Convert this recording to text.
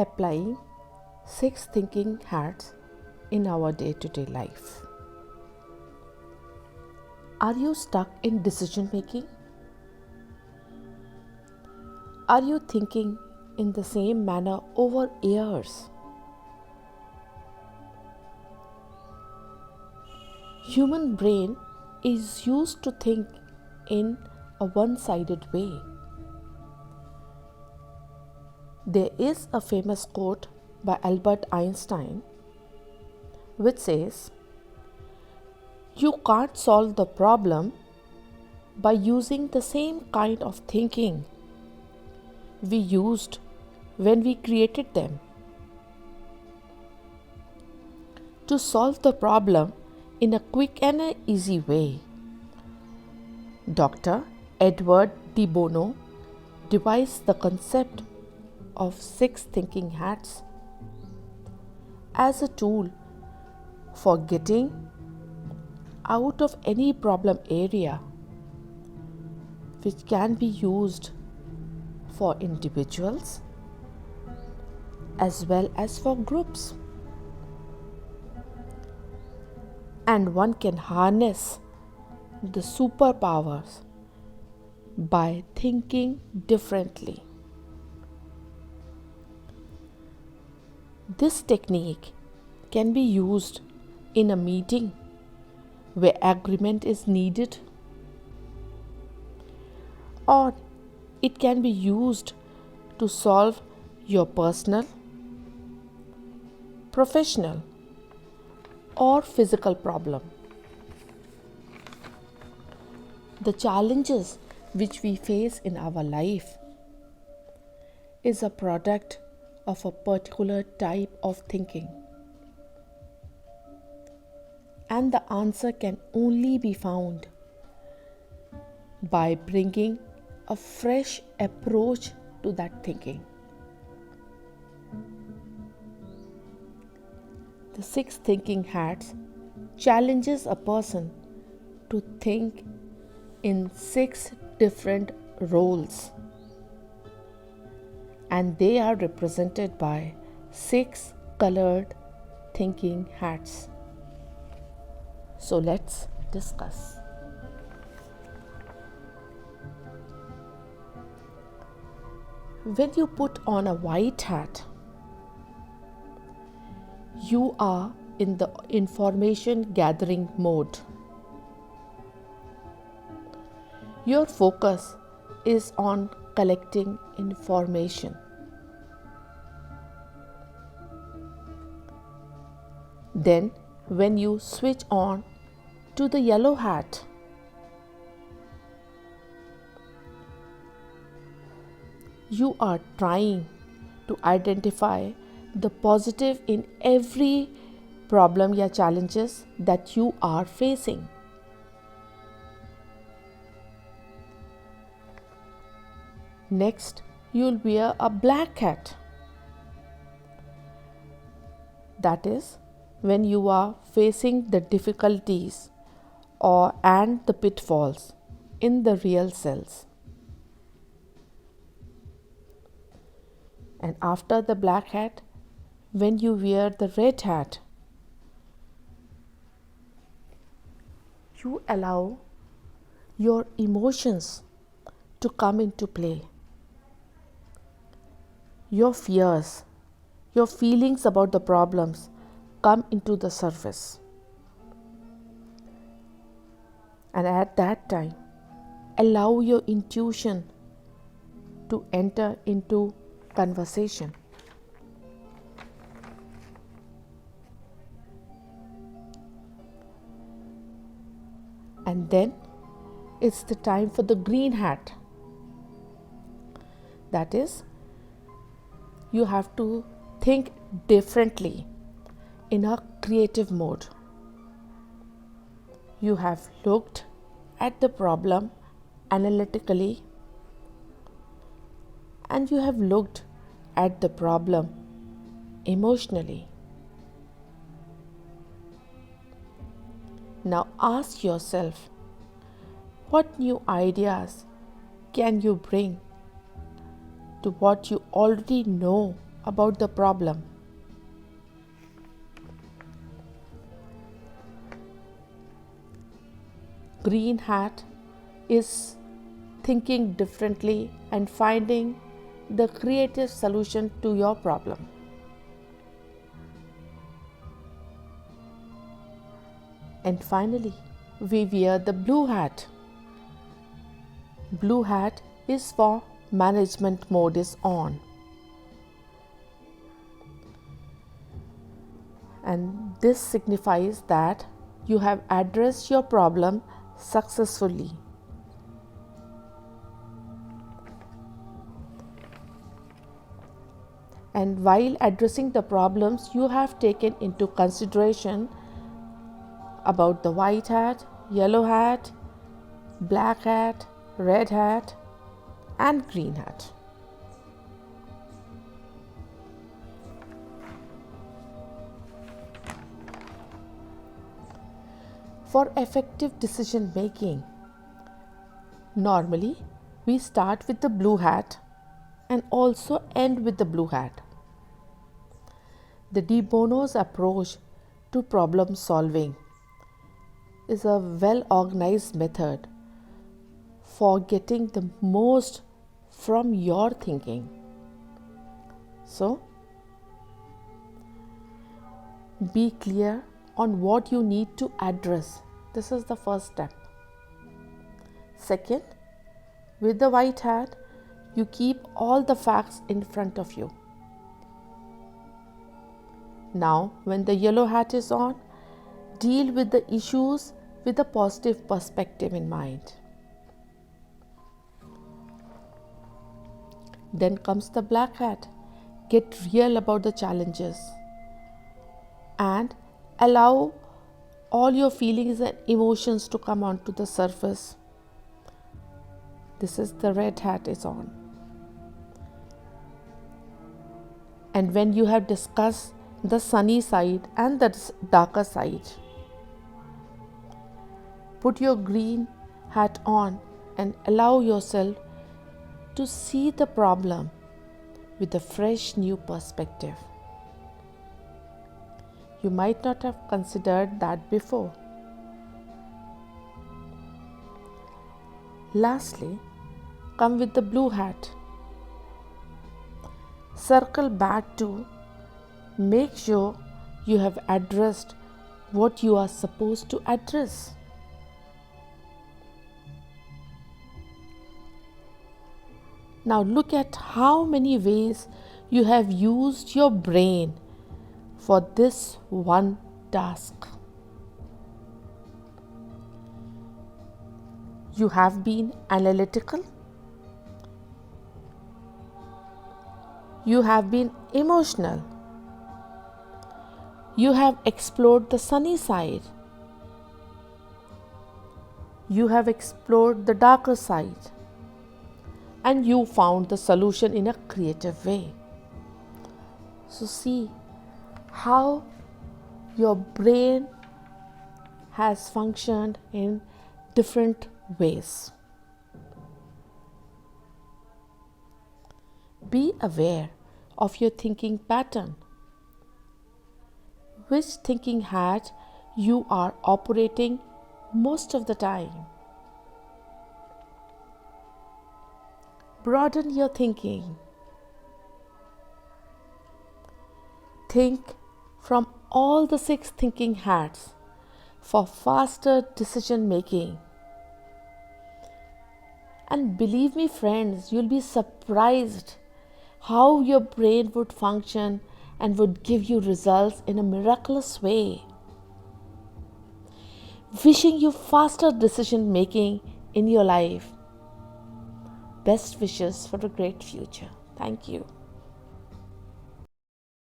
applying 6 thinking hats in our day-to-day life. Are you stuck in decision making? Are you thinking in the same manner over years? Human brain is used to think in a one-sided way. There is a famous quote by Albert Einstein which says, "You can't solve the problem by using the same kind of thinking we used when we created them." To solve the problem in a quick and an easy way, Dr. Edward de Bono devised the concept of 6 thinking hats as a tool for getting out of any problem area, which can be used for individuals as well as for groups. And one can harness the superpowers by thinking differently. This technique can be used in a meeting where agreement is needed, or it can be used to solve your personal, professional, or physical problem. The challenges which we face in our life is a product of a particular type of thinking, and the answer can only be found by bringing a fresh approach to that thinking. The 6 thinking hats challenges a person to think in 6 different roles, and they are represented by 6 colored thinking hats. So let's discuss. When you put on a white hat, you are in the information gathering mode. Your focus is on collecting information. Then, when you switch on to the yellow hat, you are trying to identify the positive in every problem or challenges that you are facing. Next, you'll wear a black hat. That is when you are facing the difficulties and the pitfalls in the real selves. And after the black hat, when you wear the red hat, you allow your emotions to come into play. Your fears, your feelings about the problems come into the surface. And at that time, allow your intuition to enter into conversation. And then it's the time for the green hat. That is, you have to think differently in a creative mode. You have looked at the problem analytically, and you have looked at the problem emotionally. Now ask yourself, what new ideas can you bring to what you already know about the problem. Green hat is thinking differently and finding the creative solution to your problem. And finally, we wear the blue hat. Blue hat is for management mode is on. And this signifies that you have addressed your problem successfully. And while addressing the problems, you have taken into consideration about the white hat, yellow hat, black hat, red hat, and green hat. For effective decision making, normally we start with the blue hat and also end with the blue hat. The De Bono's approach to problem solving is a well organized method for getting the most from your thinking. So, be clear on what you need to address. This is the first step. Second, with the white hat, you keep all the facts in front of you. Now, when the yellow hat is on, deal with the issues with a positive perspective in mind. Then comes the black hat. Get real about the challenges and allow all your feelings and emotions to come onto the surface. This is the red hat is on. And when you have discussed the sunny side and the darker side, put your green hat on and allow yourself to see the problem with a fresh new perspective. You might not have considered that before. Lastly, come with the blue hat. Circle back to make sure you have addressed what you are supposed to address. Now look at how many ways you have used your brain for this one task. You have been analytical. You have been emotional. You have explored the sunny side. You have explored the darker side. And you found the solution in a creative way. So see how your brain has functioned in different ways. Be aware of your thinking pattern. Which thinking hat you are operating most of the time. Broaden your thinking. Think from all the 6 thinking hats for faster decision making. And believe me, friends, you'll be surprised how your brain would function and would give you results in a miraculous way. Wishing you faster decision making in your life. Best wishes for a great future. Thank you.